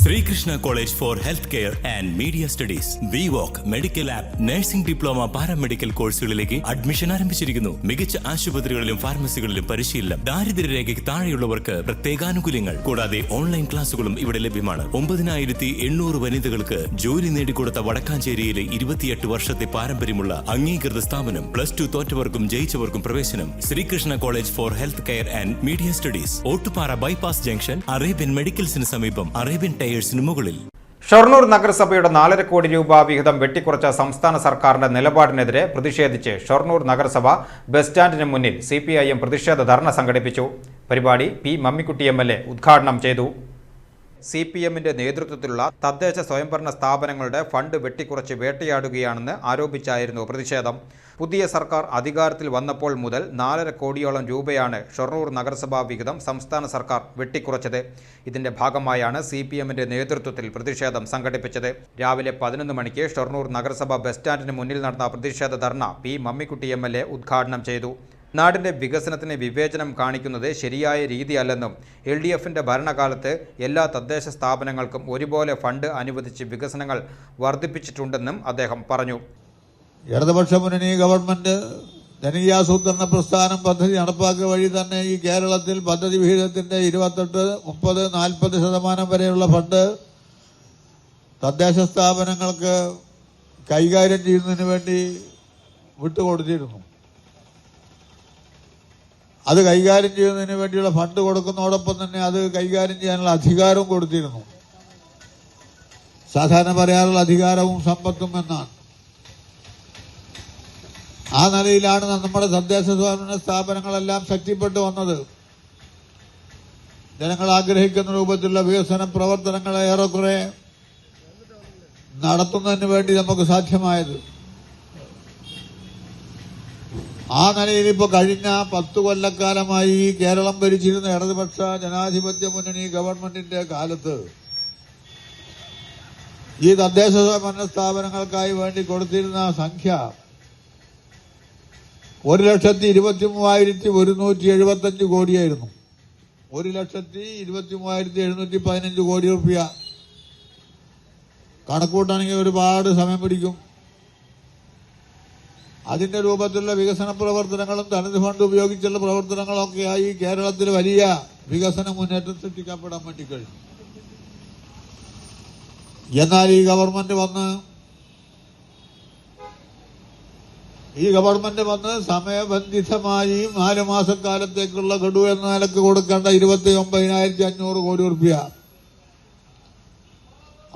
Srikrishna College for Healthcare and Media Studies. VWalk Medical Lab Nursing Diploma Paramedical കോഴ്സുകളിലേക്ക് admission ആരംഭിച്ചിരിക്കുന്നു. മികച്ച ആശുപത്രികളിലും ഫാർമസികളിലും പരിശീലനം. ദാരിദ്ര്യരേഖയ്ക്ക് താഴെയുള്ളവർക്ക് പ്രത്യേകാനുകൂല്യങ്ങൾ. കൂടാതെ ഓൺലൈൻ ക്ലാസുകളും ഇവിടെ ലഭ്യമാണ്. 9800 വനിതകൾക്ക് ജോലി നേടിക്കൊടുത്ത വടക്കാഞ്ചേരിയിലെ 28 വർഷത്തെ പാരമ്പര്യമുള്ള അംഗീകൃത സ്ഥാപനം. +2 തോറ്റവർക്കും ജയിച്ചവർക്കും പ്രവേശനം. Sreekrishna college for health care and media studies, Ottupara bypass junction, Arabian മെഡിക്കൽസിന് സമീപം, അറേബ്യൻ ടയേഴ്സിന് മുകളിൽ. ഷൊർണൂർ നഗരസഭയുടെ 4.5 കോടി രൂപ വിഹിതം വെട്ടിക്കുറച്ച സംസ്ഥാന സർക്കാരിന്റെ നിലപാടിനെതിരെ പ്രതിഷേധിച്ച് ഷൊർണൂർ നഗരസഭ ബസ് സ്റ്റാൻഡിന് മുന്നിൽ CPIM പ്രതിഷേധ ധർണ സംഘടിപ്പിച്ചു. പരിപാടി P. മമ്മിക്കുട്ടി MLA ഉദ്ഘാടനം ചെയ്തു. CPMന്റെ നേതൃത്വത്തിലുള്ള തദ്ദേശ സ്വയംഭരണ സ്ഥാപനങ്ങളുടെ ഫണ്ട് വെട്ടിക്കുറച്ച് വേട്ടയാടുകയാണെന്ന് ആരോപിച്ചായിരുന്നു പ്രതിഷേധം. പുതിയ സർക്കാർ അധികാരത്തിൽ വന്നപ്പോൾ മുതൽ 4.5 കോടിയോളം രൂപയാണ് ഷൊർണൂർ നഗരസഭാ വിഹിതം സംസ്ഥാന സർക്കാർ വെട്ടിക്കുറച്ചത്. ഇതിന്റെ ഭാഗമായാണ് CPMന്റെ നേതൃത്വത്തിൽ പ്രതിഷേധം സംഘടിപ്പിച്ചത്. രാവിലെ 11 മണിക്ക് ഷൊർണൂർ നഗരസഭ ബസ് സ്റ്റാൻഡിന് മുന്നിൽ നടന്ന പ്രതിഷേധ ധർണ P. മമ്മിക്കുട്ടി MLA ഉദ്ഘാടനം ചെയ്തു. നാടിന്റെ വികസനത്തിന് വിവേചനം കാണിക്കുന്നത് ശരിയായ രീതിയല്ലെന്നും LDFന്റെ ഭരണകാലത്ത് എല്ലാ തദ്ദേശ സ്ഥാപനങ്ങൾക്കും ഒരുപോലെ ഫണ്ട് അനുവദിച്ച് വികസനങ്ങൾ വർദ്ധിപ്പിച്ചിട്ടുണ്ടെന്നും അദ്ദേഹം പറഞ്ഞു. ഇടതുപക്ഷ മുന്നണി ഗവൺമെന്റ് ജനകീയാസൂത്രണ പ്രസ്ഥാനം പദ്ധതി നടപ്പാക്കുക വഴി തന്നെ ഈ കേരളത്തിൽ പദ്ധതി വിഹിതത്തിന്റെ 28, 30, 40% വരെയുള്ള ഫണ്ട് തദ്ദേശ സ്ഥാപനങ്ങൾക്ക് കൈകാര്യം ചെയ്യുന്നതിന് വേണ്ടി വിട്ടുകൊടുത്തിരുന്നു. അത് കൈകാര്യം ചെയ്യുന്നതിന് വേണ്ടിയുള്ള ഫണ്ട് കൊടുക്കുന്നതോടൊപ്പം തന്നെ അത് കൈകാര്യം ചെയ്യാനുള്ള അധികാരവും കൊടുത്തിരുന്നു. സാധാരണ പറയാനുള്ള അധികാരവും സമ്പത്തും എന്നാണ്. ആ നിലയിലാണ് നമ്മുടെ തദ്ദേശ സ്വയംഭരണ സ്ഥാപനങ്ങളെല്ലാം ശക്തിപ്പെട്ടു വന്നത്. ജനങ്ങൾ ആഗ്രഹിക്കുന്ന രൂപത്തിലുള്ള വികസന പ്രവർത്തനങ്ങളെ ഏറെക്കുറെ നടത്തുന്നതിന് വേണ്ടി നമുക്ക് സാധ്യമായത്. ആ നിലയിൽ ഇപ്പോൾ കഴിഞ്ഞ 10 കൊല്ലക്കാലമായി കേരളം ഭരിച്ചിരുന്ന ഇടതുപക്ഷ ജനാധിപത്യ മുന്നണി ഗവൺമെന്റിന്റെ കാലത്ത് ഈ തദ്ദേശ സ്വയംഭരണ സ്ഥാപനങ്ങൾക്കായി വേണ്ടി കൊടുത്തിരുന്ന സംഖ്യ 1,23,175 കോടിയായിരുന്നു. 1,23,715 കോടി രൂപ. കണക്കൂട്ടാണെങ്കിൽ ഒരുപാട് സമയം പിടിക്കും. അതിന്റെ രൂപത്തിലുള്ള വികസന പ്രവർത്തനങ്ങളും തനത് ഫണ്ട് ഉപയോഗിച്ചുള്ള പ്രവർത്തനങ്ങളൊക്കെയായി കേരളത്തിൽ വലിയ വികസന മുന്നേറ്റം സൃഷ്ടിക്കപ്പെടാൻ വേണ്ടി കഴിഞ്ഞു. എന്നാൽ ഈ ഗവൺമെന്റ് വന്ന് സമയബന്ധിതമായി 4 മാസക്കാലത്തേക്കുള്ള ഗഡു എന്ന നിലക്ക് കൊടുക്കേണ്ട 29,500 കോടി രൂപ,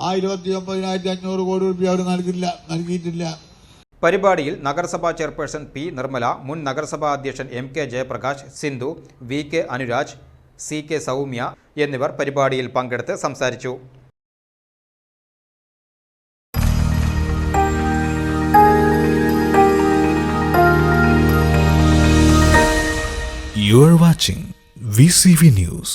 ആ 29,500 കോടി രൂപ അവർ നൽകിയിട്ടില്ല. പരിപാടിയിൽ നഗരസഭാ ചെയർപേഴ്സൺ P. നിർമ്മല, മുൻ നഗരസഭാ അധ്യക്ഷൻ MK Jayaprakash, Sindhu, VK Anuraj, CK Soumya എന്നിവർ പരിപാടിയിൽ പങ്കെടുത്ത് സംസാരിച്ചു. You are watching VCV News.